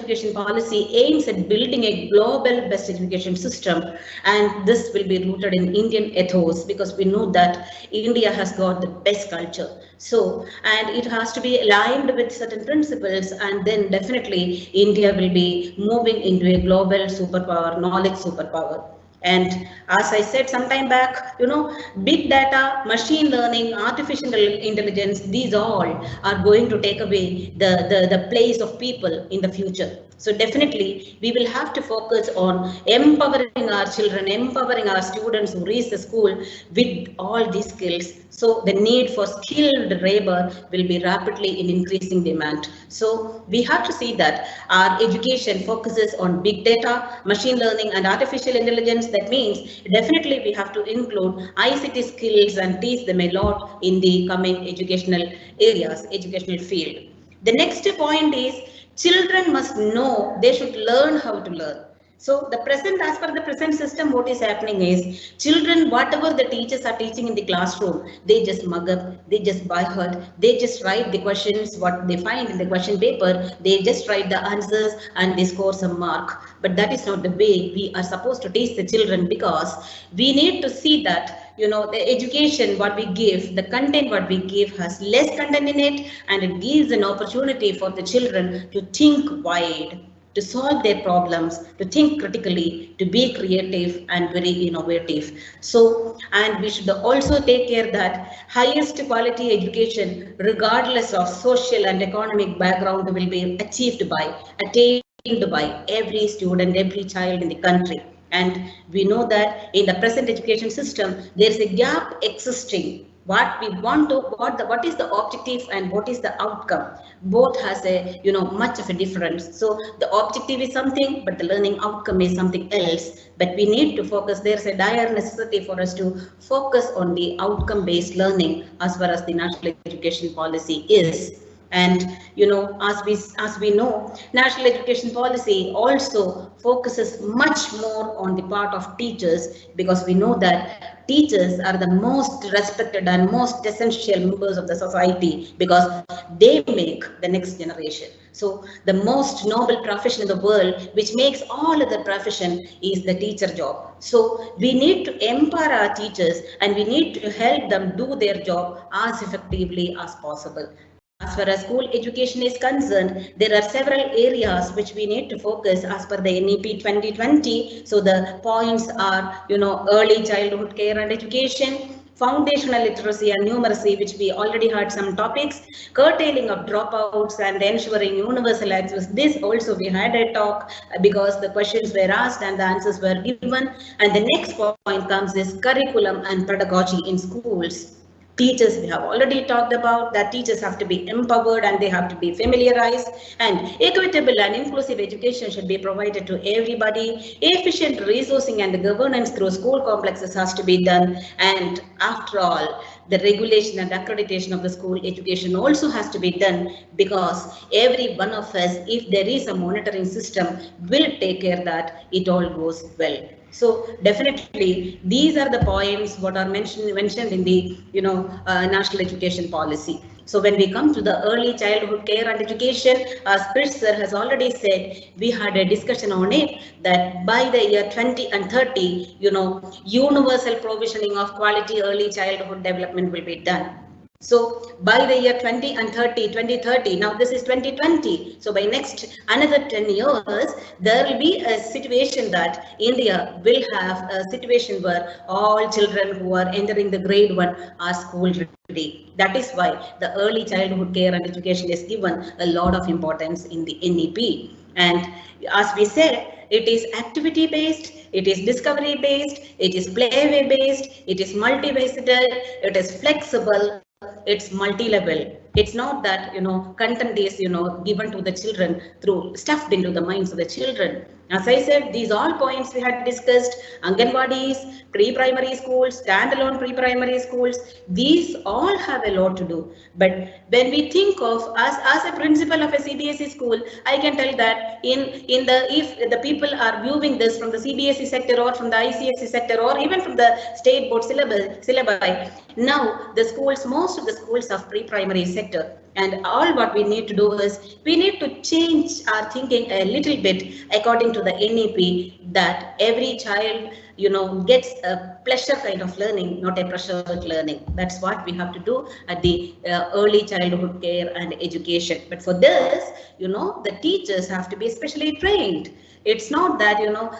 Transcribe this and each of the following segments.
education policy aims at building a global best education system, and this will be rooted in Indian ethos, because we know that India has got the best culture. So, and it has to be aligned with certain principles, and then definitely India will be moving into a global superpower, knowledge superpower. And as I said some time back, big data, machine learning, artificial intelligence, these all are going to take away the place of people in the future. So definitely we will have to focus on empowering our children, empowering our students who reach the school with all these skills. So the need for skilled labor will be rapidly in increasing demand. So we have to see that our education focuses on big data, machine learning and artificial intelligence. That means definitely we have to include ICT skills and teach them a lot in the coming educational areas, educational field. The next point is children must know they should learn how to learn. So the present, as per the present system, what is happening is children, whatever the teachers are teaching in the classroom, they just mug up, they just by heart, they just write the questions, what they find in the question paper, they just write the answers and they score some mark. But that is not the way we are supposed to teach the children, because we need to see that the education what we give, the content what we give has less content in it, and it gives an opportunity for the children to think wide, to solve their problems, to think critically, to be creative and very innovative. So, and we should also take care that highest quality education, regardless of social and economic background, will be attained by every student, every child in the country. And we know that in the present education system, there is a gap existing. What we want to, what is the objective and what is the outcome? Both has a much of a difference. So the objective is something, but the learning outcome is something else. But we need to focus. There's a dire necessity for us to focus on the outcome-based learning as far as the national education policy is. And as we know, national education policy also focuses much more on the part of teachers, because we know that teachers are the most respected and most essential members of the society, because they make the next generation. So the most noble profession in the world, which makes all other profession, is the teacher job. So we need to empower our teachers, and we need to help them do their job as effectively as possible. As far as school education is concerned, there are several areas which we need to focus as per the NEP 2020. So the points are, early childhood care and education, foundational literacy and numeracy, which we already heard some topics, curtailing of dropouts and ensuring universal access. This also we had a talk, because the questions were asked and the answers were given. And the next point comes is curriculum and pedagogy in schools. Teachers, we have already talked about that teachers have to be empowered and they have to be familiarized, and equitable and inclusive education should be provided to everybody. Efficient resourcing and the governance through school complexes has to be done. And after all, the regulation and accreditation of the school education also has to be done, because every one of us, if there is a monitoring system, will take care that it all goes well. So definitely these are the points what are mentioned in the national education policy. So when we come to the early childhood care and education, as Chris sir has already said, we had a discussion on it that by the year 20 and 30, universal provisioning of quality early childhood development will be done. So by the year 2030, now this is 2020. So by next another 10 years, there will be a situation that India will have a situation where all children who are entering the grade 1 are school ready. That is why the early childhood care and education is given a lot of importance in the NEP. And as we said, it is activity based, it is discovery based, it is playway based, it is multifaceted, it is flexible, it's multi-level. It's not that content is given to the children through stuffed into the minds of the children. As I said, these all points we had discussed: Anganwadis, pre-primary schools, standalone pre-primary schools. These all have a lot to do. But when we think of as a principal of a CBSE school, I can tell that if the people are viewing this from the CBSE sector or from the ICSE sector or even from the state board syllabi, now the schools, most of the schools of pre-primary sector, And all what we need to do is we need to change our thinking a little bit according to the NEP, that every child, gets a pleasure kind of learning, not a pressure learning. That's what we have to do at the early childhood care and education. But for this, the teachers have to be specially trained. It's not that,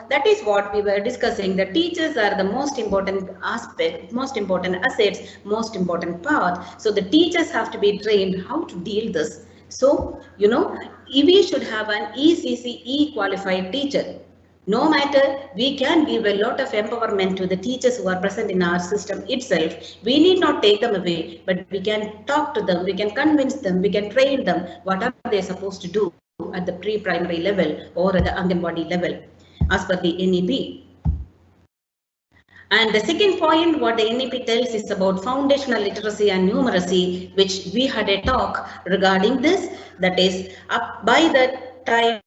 that is what we were discussing. The teachers are the most important aspect, most important assets, most important part. So the teachers have to be trained how to deal this. So, we should have an ECCE qualified teacher. No matter, we can give a lot of empowerment to the teachers who are present in our system itself. We need not take them away, but we can talk to them, we can convince them, we can train them what are they supposed to do at the pre-primary level or at the Anganwadi level as per the NEP. And the second point, what the NEP tells is about foundational literacy and numeracy, which we had a talk regarding this. That is, up by the time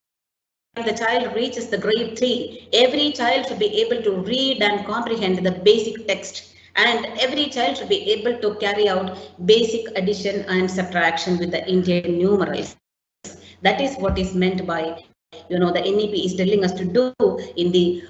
the child reaches the grade 3, every child should be able to read and comprehend the basic text. And every child should be able to carry out basic addition and subtraction with the Indian numerals. That is what is meant by, the NEP is telling us to do in the,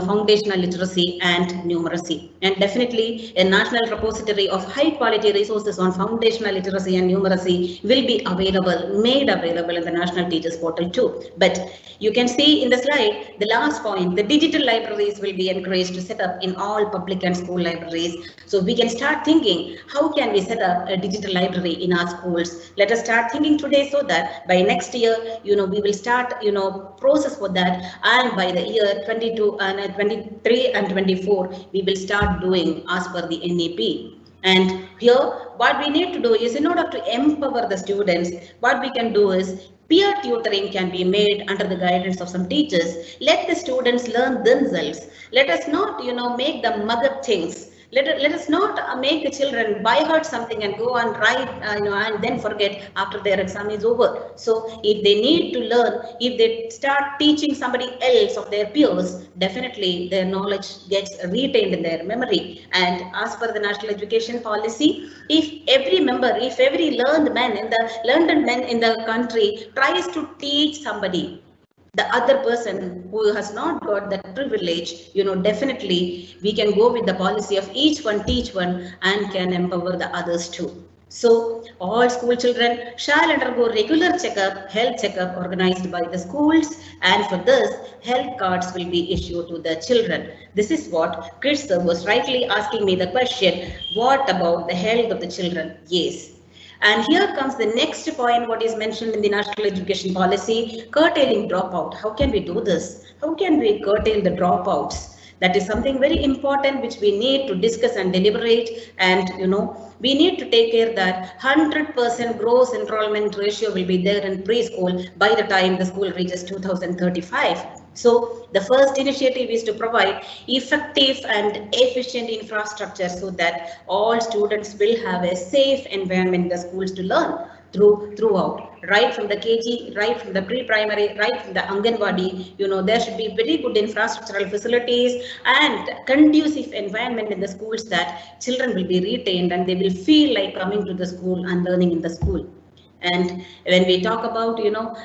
foundational literacy and numeracy. And definitely a national repository of high quality resources on foundational literacy and numeracy will be available, made available in the National Teachers Portal too. But you can see in the slide, the last point, the digital libraries will be encouraged to set up in all public and school libraries. So we can start thinking, how can we set up a digital library in our schools? Let us start thinking today so that by next year, we will start, process for that. And by the year 22 and 23 and 24, we will start doing as per the NEP. And here, what we need to do is, in order to empower the students, what we can do is peer tutoring can be made under the guidance of some teachers. Let the students learn themselves. Let us not, make them mug up things. Let us not make the children by heart something and go and write, and then forget after their exam is over. So if they need to learn, if they start teaching somebody else of their peers, definitely their knowledge gets retained in their memory. And as per the National Education Policy, if every learned man in the country tries to teach somebody, the other person who has not got that privilege, definitely we can go with the policy of each one teach one and can empower the others too. So all school children shall undergo regular health checkup organized by the schools, and for this health cards will be issued to the children. This is what Chris was rightly asking me the question, what about the health of the children? Yes. And here comes the next point, what is mentioned in the National Education Policy, curtailing dropout. How can we do this? How can we curtail the dropouts? That is something very important which we need to discuss and deliberate. And, we need to take care that 100% gross enrollment ratio will be there in preschool by the time the school reaches 2035. So the first initiative is to provide effective and efficient infrastructure so that all students will have a safe environment in the schools to learn throughout, right from the KG, right from the pre-primary, right from the Anganwadi. There should be very good infrastructural facilities and conducive environment in the schools that children will be retained and they will feel like coming to the school and learning in the school. And when we talk about,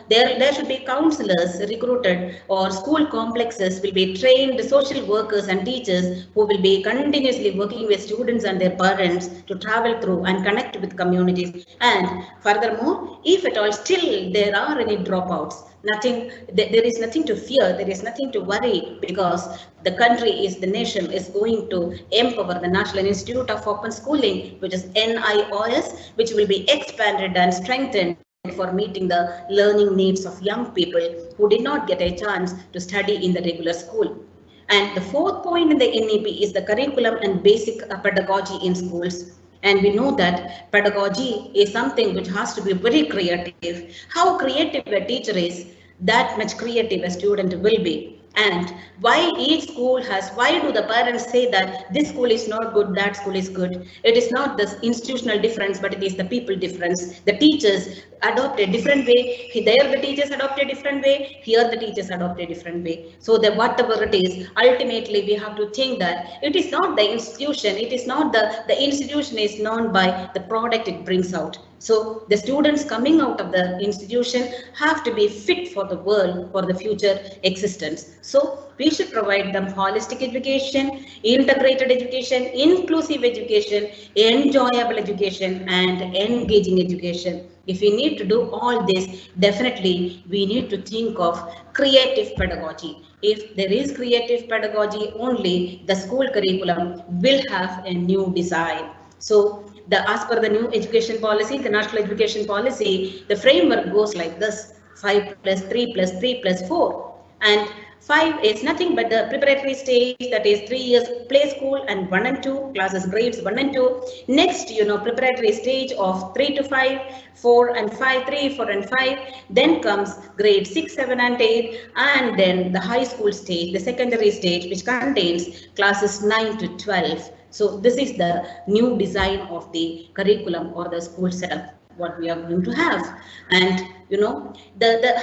there should be counselors recruited, or school complexes will be trained social workers and teachers who will be continuously working with students and their parents to travel through and connect with communities. And furthermore, if at all still there are any dropouts, there is nothing to fear, there is nothing to worry, because the nation is going to empower the National Institute of Open Schooling, which is NIOS, which will be expanded and strengthened for meeting the learning needs of young people who did not get a chance to study in the regular school. And the fourth point in the NEP is the curriculum and basic pedagogy in schools. And we know that pedagogy is something which has to be very creative. How creative a teacher is, that much creative a student will be. And why each school why do the parents say that this school is not good, that school is good? It is not the institutional difference, but it is the people difference. The teachers adopt a different way. There the teachers adopt a different way. Here the teachers adopt a different way. So that whatever it is, ultimately we have to think that it is not the institution. It is not the institution is known by the product it brings out. So the students coming out of the institution have to be fit for the world, for the future existence. So we should provide them holistic education, integrated education, inclusive education, enjoyable education, and engaging education. If we need to do all this, definitely we need to think of creative pedagogy. If there is creative pedagogy, only the school curriculum will have a new design. So as per the new education policy, the national education policy, the framework goes like this: 5 plus 3 plus 3 plus 4. And 5 is nothing but the preparatory stage, that is 3 years play school and 1 and 2 classes, grades 1 and 2. Next, preparatory stage of 3 to 5, 4 and 5, 3, 4 and 5. Then comes grade 6, 7 and 8, and then the high school stage, the secondary stage, which contains classes 9 to 12. So this is the new design of the curriculum or the school setup what we are going to have. And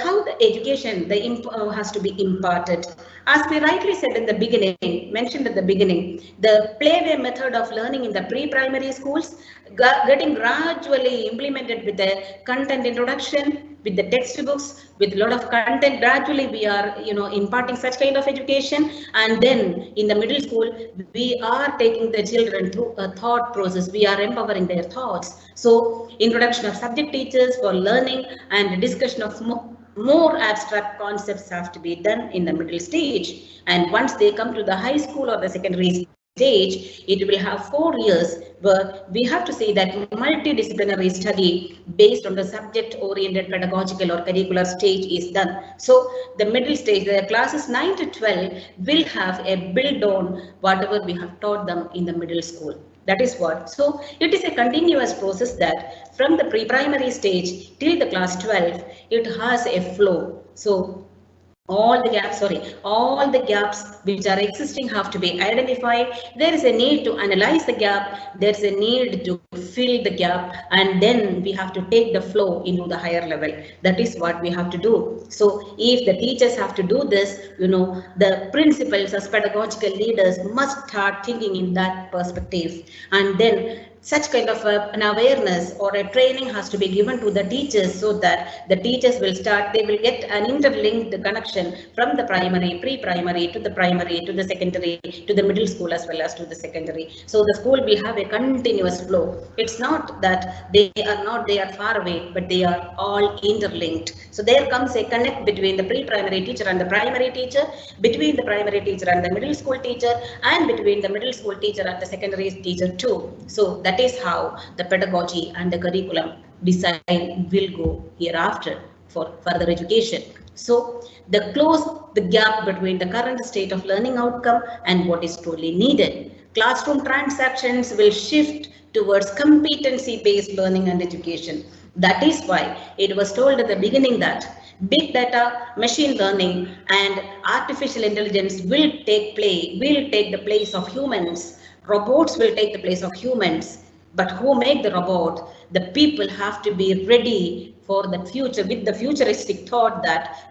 how the education has to be imparted, as we rightly said in the beginning, mentioned at the beginning, the playway method of learning in the pre-primary schools getting gradually implemented with the content introduction, with the textbooks, with a lot of content. Gradually we are imparting such kind of education, and then in the middle school we are taking the children through a thought process. We are empowering their thoughts. So introduction of subject teachers for learning and discussion of more abstract concepts have to be done in the middle stage. And once they come to the high school or the secondary stage, it will have 4 years where we have to say that multidisciplinary study based on the subject oriented pedagogical or curricular stage is done. So the middle stage, the classes 9 to 12 will have a build on whatever we have taught them in the middle school. That is what. So it is a continuous process that from the pre-primary stage till the class 12, it has a flow. So all the gaps which are existing have to be identified. There is a need to analyze the gap. There's a need to fill the gap, and then we have to take the flow into the higher level. That is what we have to do. So if the teachers have to do this, the principals as pedagogical leaders must start thinking in that perspective, and then such kind of an awareness or a training has to be given to the teachers, so that the teachers will they will get an interlinked connection from the primary, pre-primary to the primary, to the secondary, to the middle school, as well as to the secondary. So the school will have a continuous flow. It's not that they are far away, but they are all interlinked. So there comes a connect between the pre-primary teacher and the primary teacher, between the primary teacher and the middle school teacher, and between the middle school teacher and the secondary teacher too. So that is how the pedagogy and the curriculum design will go hereafter for further education. So close the gap between the current state of learning outcome and what is truly needed. Classroom transactions will shift towards competency-based learning and education. That is why it was told at the beginning that big data, machine learning, and artificial intelligence will take the place of humans. Robots will take the place of humans. But who make the robot? The people have to be ready for the future, with the futuristic thought that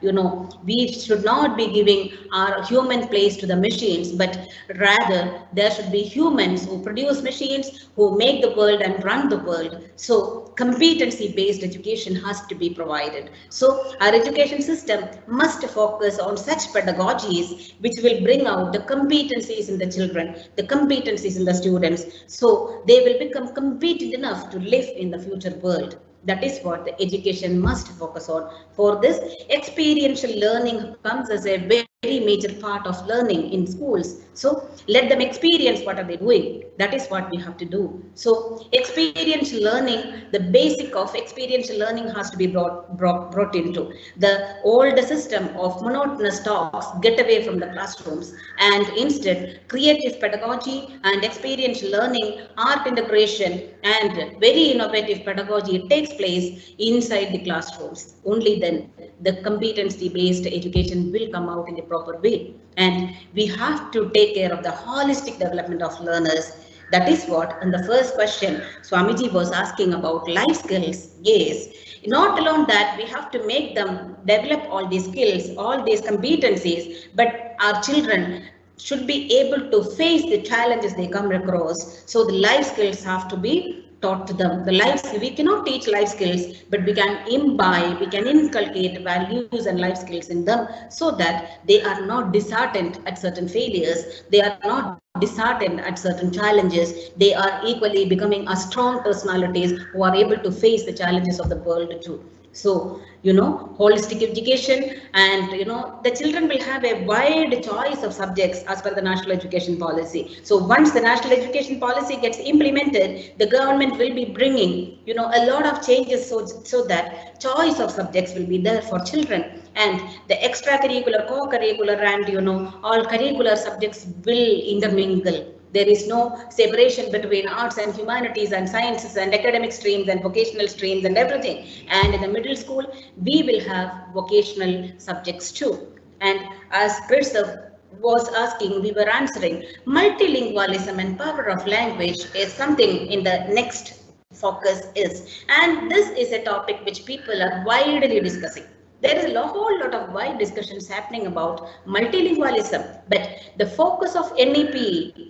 we should not be giving our human place to the machines, but rather there should be humans who produce machines, who make the world and run the world. So competency based education has to be provided. So our education system must focus on such pedagogies which will bring out the competencies in the children, the competencies in the students, so they will become competent enough to live in the future world. That is what the education must focus on. For this, experiential learning comes as a very major part of learning in schools. So let them experience what are they doing. That is what we have to do. So experiential learning, the basic of experiential learning has to be brought into. The old system of monotonous talks get away from the classrooms, and instead creative pedagogy and experiential learning, art integration, and very innovative pedagogy takes place inside the classrooms. Only then the competency-based education will come out in a proper way. And we have to take care of the holistic development of learners. That is what, in the first question, Swamiji was asking about life skills. Yes, not alone that we have to make them develop all these skills, all these competencies, but our children should be able to face the challenges they come across. So the life skills have to be taught to them. The life, we cannot teach life skills, but we can imbibe, we can inculcate values and life skills in them so that they are not disheartened at certain failures. They are not disheartened at certain challenges. They are equally becoming a strong personalities who are able to face the challenges of the world too. So, holistic education, and, the children will have a wide choice of subjects as per the national education policy. So once the national education policy gets implemented, the government will be bringing, a lot of changes so that choice of subjects will be there for children, and the extracurricular, co-curricular, and, all curricular subjects will intermingle. There is no separation between arts and humanities and sciences and academic streams and vocational streams and everything. And in the middle school, we will have vocational subjects too. And as Prithvi was asking, we were answering, multilingualism and power of language is something in the next focus is. And this is a topic which people are widely discussing. There is a whole lot of wide discussions happening about multilingualism, but the focus of NEP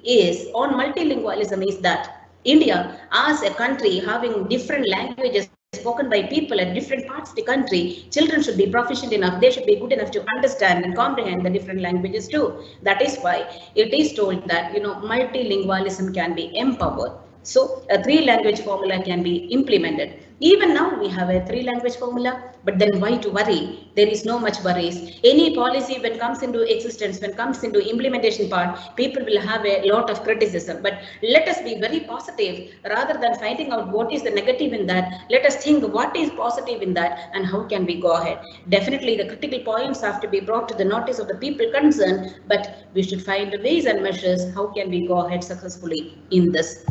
is on multilingualism is that India, as a country having different languages spoken by people at different parts of the country, children should be proficient enough, they should be good enough to understand and comprehend the different languages too. That is why it is told that, multilingualism can be empowered. So a 3-language formula can be implemented. Even now we have a 3-language formula, but then why to worry? There is no much worries. Any policy when comes into existence, when comes into implementation part, people will have a lot of criticism. But let us be very positive rather than finding out what is the negative in that. Let us think what is positive in that and how can we go ahead. Definitely the critical points have to be brought to the notice of the people concerned, but we should find ways and measures how can we go ahead successfully in this.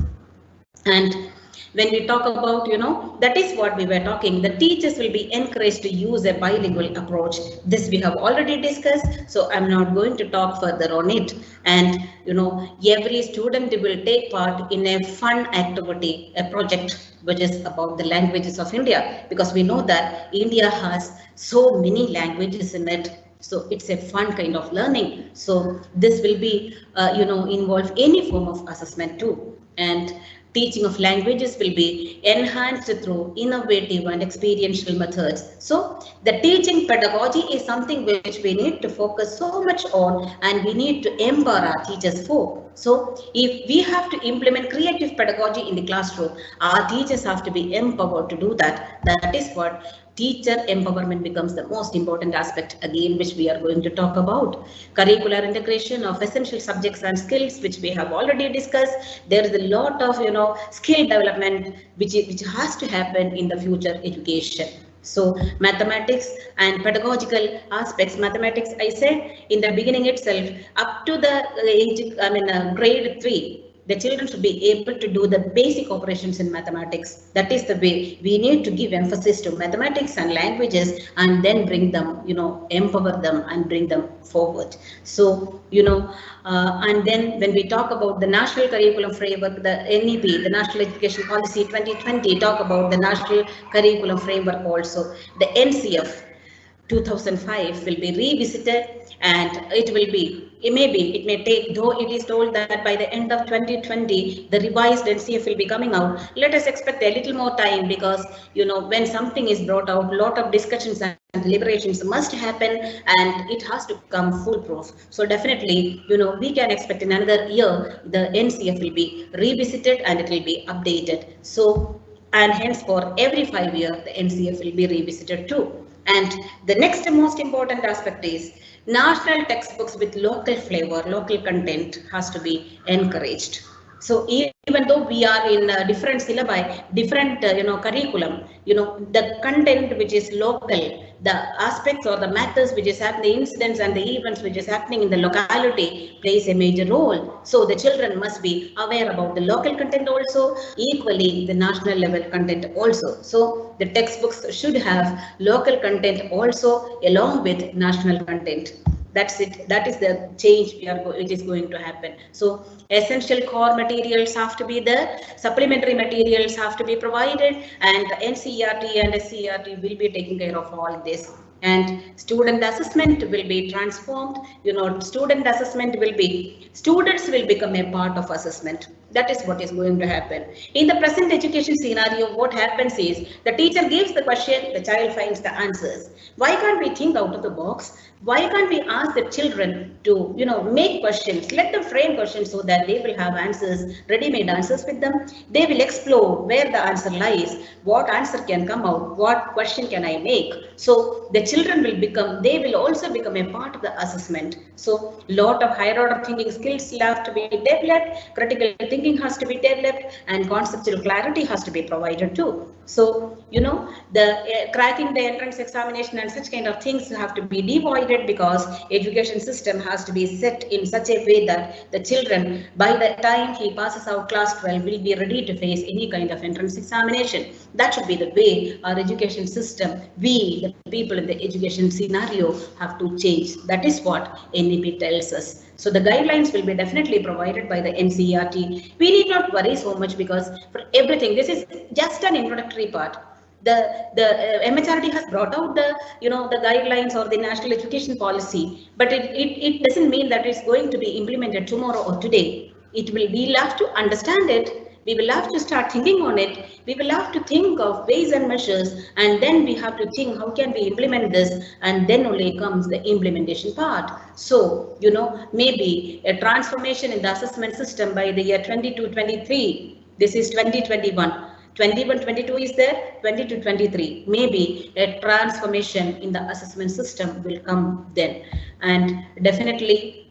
And when we talk about, that is what we were talking, the teachers will be encouraged to use a bilingual approach. This we have already discussed, so I'm not going to talk further on it. And, every student will take part in a fun activity, a project which is about the languages of India, because we know that India has so many languages in it. So it's a fun kind of learning. So this will be, involve any form of assessment too. And teaching of languages will be enhanced through innovative and experiential methods. So the teaching pedagogy is something which we need to focus so much on, and we need to empower our teachers for. So if we have to implement creative pedagogy in the classroom, our teachers have to be empowered to do that. That is what teacher empowerment becomes the most important aspect, again, which we are going to talk about. Curricular integration of essential subjects and skills, which we have already discussed. There is a lot of, skill development which has to happen in the future education. So mathematics and pedagogical aspects, mathematics, I said in the beginning itself, up to the age, grade 3. The children should be able to do the basic operations in mathematics. That is the way we need to give emphasis to mathematics and languages, and then bring them, empower them and bring them forward. So, and then when we talk about the National Curriculum Framework, the NEP, the National Education Policy 2020, talk about the National Curriculum Framework also. The NCF 2005 will be revisited, and it will be, it may take, though it is told that by the end of 2020 the revised NCF will be coming out. Let us expect a little more time, because when something is brought out, a lot of discussions and deliberations must happen, and it has to come foolproof. So definitely, we can expect in another year the NCF will be revisited and it will be updated. So, and hence for every 5 years the NCF will be revisited too. And the next most important aspect is national textbooks with local flavor, local content has to be encouraged. So even though we are in different syllabi, different curriculum, the content which is local, the aspects or the matters which is happening, the incidents and the events which is happening in the locality plays a major role. So the children must be aware about the local content also, equally the national level content also. So the textbooks should have local content also along with national content. That's it. That is the change it is going to happen. So essential core materials have to be there, supplementary materials have to be provided, and the NCERT and SCERT will be taking care of all this. And student assessment will be transformed. Student assessment will be, students will become a part of assessment. That is what is going to happen. In the present education scenario, what happens is the teacher gives the question, the child finds the answers. Why can't we think out of the box? Why can't we ask the children to, make questions, let them frame questions so that they will have answers, ready-made answers with them. They will explore where the answer lies, what answer can come out, what question can I make. So the children will become, they will also become a part of the assessment. So lot of higher order thinking skills will have to be developed, critical thinking has to be developed, and conceptual clarity has to be provided too. So, the cracking the entrance examination and such kind of things have to be devoided, because education system has to be set in such a way that the children, by the time he passes out class 12, will be ready to face any kind of entrance examination. That should be the way our education system, we, the people in the education scenario, have to change. That is what NEP tells us. So the guidelines will be definitely provided by the NCERT. We need not worry so much, because for everything, this is just an introductory part. The MHRD has brought out the guidelines or the national education policy, but it doesn't mean that it's going to be implemented tomorrow or today. We'll have to understand it. We will have to start thinking on it. We will have to think of ways and measures, and then we have to think how can we implement this, and then only comes the implementation part. So, maybe a transformation in the assessment system by the year 22-23. This is 2021. 21-22 is there, 22-23. Maybe a transformation in the assessment system will come then. And definitely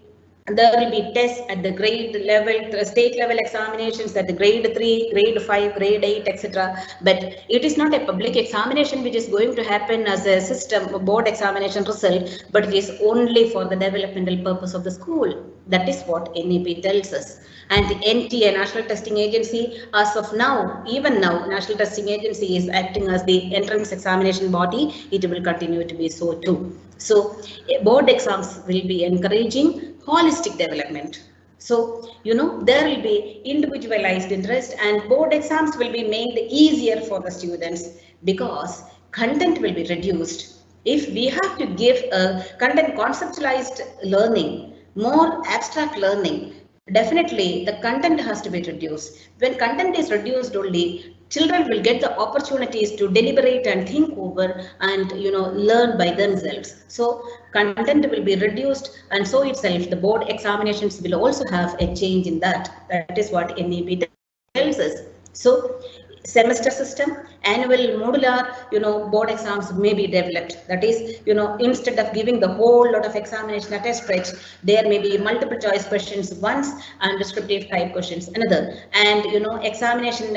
there will be tests at the grade level, the state level examinations at the grade 3, grade 5, grade 8, etc. But it is not a public examination which is going to happen as a system, a board examination result, but it is only for the developmental purpose of the school. That is what NEP tells us. And the NTA, National Testing Agency, as of now, even now, National Testing Agency is acting as the entrance examination body. It will continue to be so too. So board exams will be encouraging holistic development. So, there will be individualized interest, and board exams will be made easier for the students, because content will be reduced. If we have to give a content conceptualized learning, more abstract learning, definitely the content has to be reduced. When content is reduced only, children will get the opportunities to deliberate and think over and learn by themselves. So content will be reduced, and so itself the board examinations will also have a change in that. That is what NEP tells us. So semester system, annual modular board exams may be developed. That is, instead of giving the whole lot of examination at a stretch, there may be multiple choice questions once and descriptive type questions another. And examination,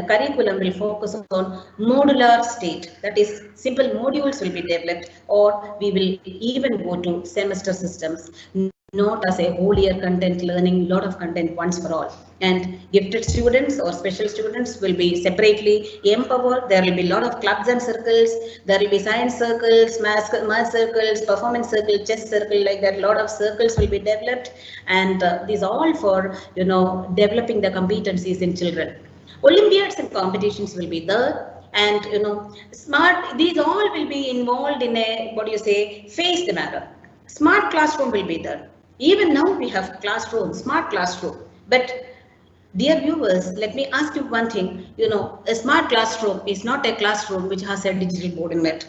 curriculum will focus on modular state. That is, simple modules will be developed, or we will even go to semester systems, not as a whole year content learning, lot of content once for all. And gifted students or special students will be separately empowered. There will be a lot of clubs and circles. There will be science circles, math circles, performance circle, chess circle, like that. A lot of circles will be developed, and these all for developing the competencies in children. Olympiads and competitions will be there. And these all will be involved in a phased manner. Smart classroom will be there. Even now we have classroom, smart classroom. But dear viewers, let me ask you one thing. A smart classroom is not a classroom which has a digital board in it.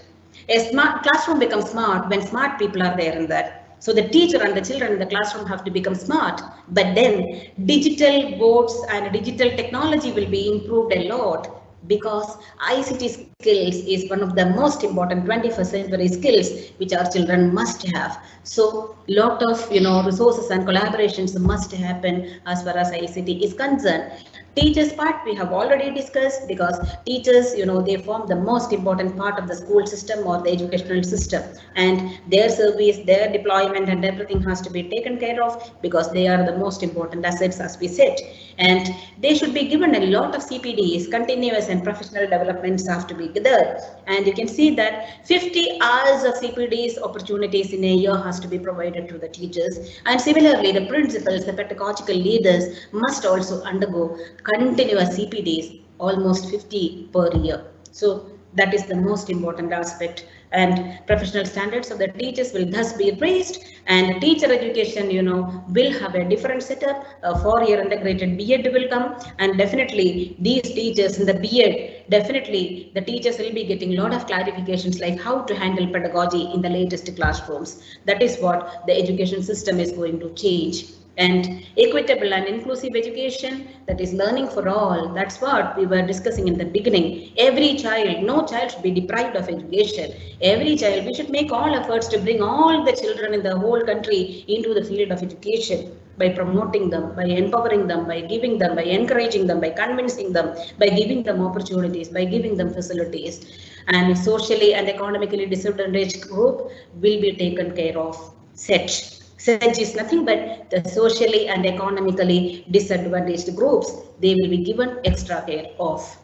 A smart classroom becomes smart when smart people are there in that. So the teacher and the children in the classroom have to become smart. But then digital boards and digital technology will be improved a lot, because ICT skills is one of the most important 21st century skills which our children must have. So lot of resources and collaborations must happen as far as ICT is concerned. Teachers part we have already discussed, because teachers they form the most important part of the school system or the educational system, and their service, their deployment and everything has to be taken care of, because they are the most important assets, as we said. And they should be given a lot of CPDs, continuous and professional developments have to be there. And you can see that 50 hours of CPDs opportunities in a year has to be provided to the teachers. And similarly, the principals, the pedagogical leaders must also undergo continuous CPDs, almost 50 per year. So that is the most important aspect. and professional standards of the teachers will thus be raised, and teacher education, will have a different setup. A 4-year integrated B.Ed will come, and definitely these teachers in the B.Ed, definitely the teachers will be getting a lot of clarifications like how to handle pedagogy in the latest classrooms. That is what the education system is going to change. And equitable and inclusive education, that is learning for all. That's what we were discussing in the beginning. Every child, no child should be deprived of education. Every child, we should make all efforts to bring all the children in the whole country into the field of education, by promoting them, by empowering them, by giving them, by encouraging them, by convincing them, by giving them opportunities, by giving them facilities. And socially and economically disadvantaged group will be taken care of. SEDGE is nothing but the socially and economically disadvantaged groups. They will be given extra care of.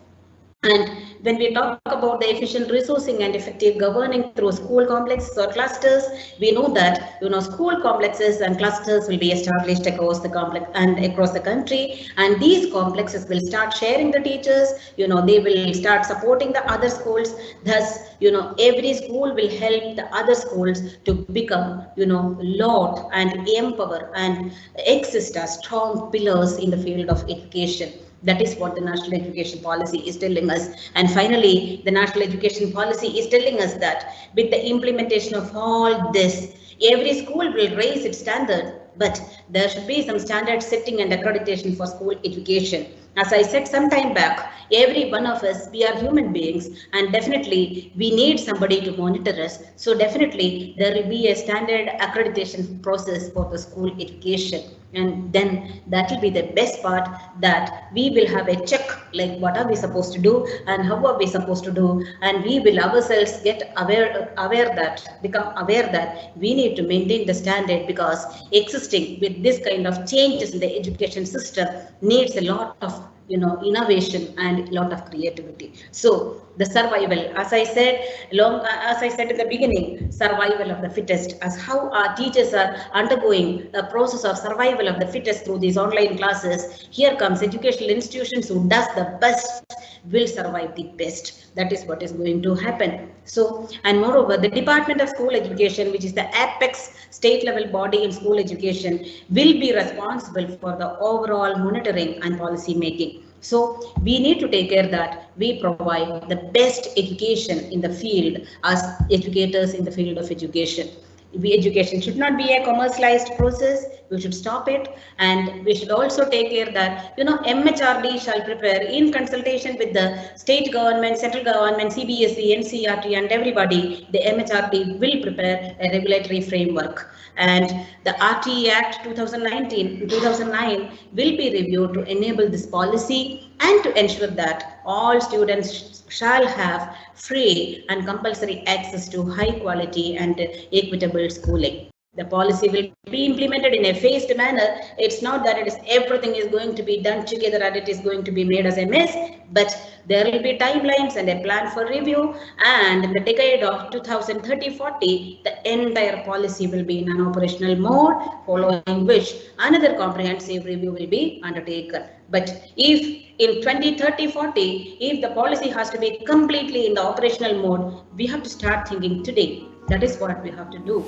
And when we talk about the efficient resourcing and effective governing through school complexes or clusters, we know that school complexes and clusters will be established across the complex and across the country, and these complexes will start sharing the teachers. They will start supporting the other schools. Thus, every school will help the other schools to become lot and empower and exist as strong pillars in the field of education. That is what the National Education Policy is telling us. And finally, the National Education Policy is telling us that with the implementation of all this, every school will raise its standard, but there should be some standard setting and accreditation for school education. As I said some time back, every one of us, we are human beings, and definitely we need somebody to monitor us. So definitely there will be a standard accreditation process for the school education. And then that will be the best part, that we will have a check, like what are we supposed to do and how are we supposed to do, and we will ourselves get become aware that we need to maintain the standard, because existing with this kind of changes in the education system needs a lot of innovation and a lot of creativity. So the survival, as I said in the beginning, survival of the fittest, as how our teachers are undergoing a process of survival of the fittest through these online classes. Here comes educational institutions who does the best will survive the best. That is what is going to happen. So, and moreover, the Department of School Education, which is the apex state level body in school education, will be responsible for the overall monitoring and policy making. So we need to take care that we provide the best education in the field as educators in the field of education. Education should not be a commercialized process. We should stop it, and we should also take care that MHRD shall prepare in consultation with the state government, central government, CBSE, NCERT, and everybody. The MHRD will prepare a regulatory framework, and the RTE Act 2009 will be reviewed to enable this policy and to ensure that all students shall have free and compulsory access to high quality and equitable schooling. The policy will be implemented in a phased manner. It's not that everything is going to be done together and it is going to be made as a mess, but there will be timelines and a plan for review. And in the decade of 2030-40, the entire policy will be in an operational mode, following which another comprehensive review will be undertaken. But if in 2030-40, if the policy has to be completely in the operational mode, we have to start thinking today. That is what we have to do.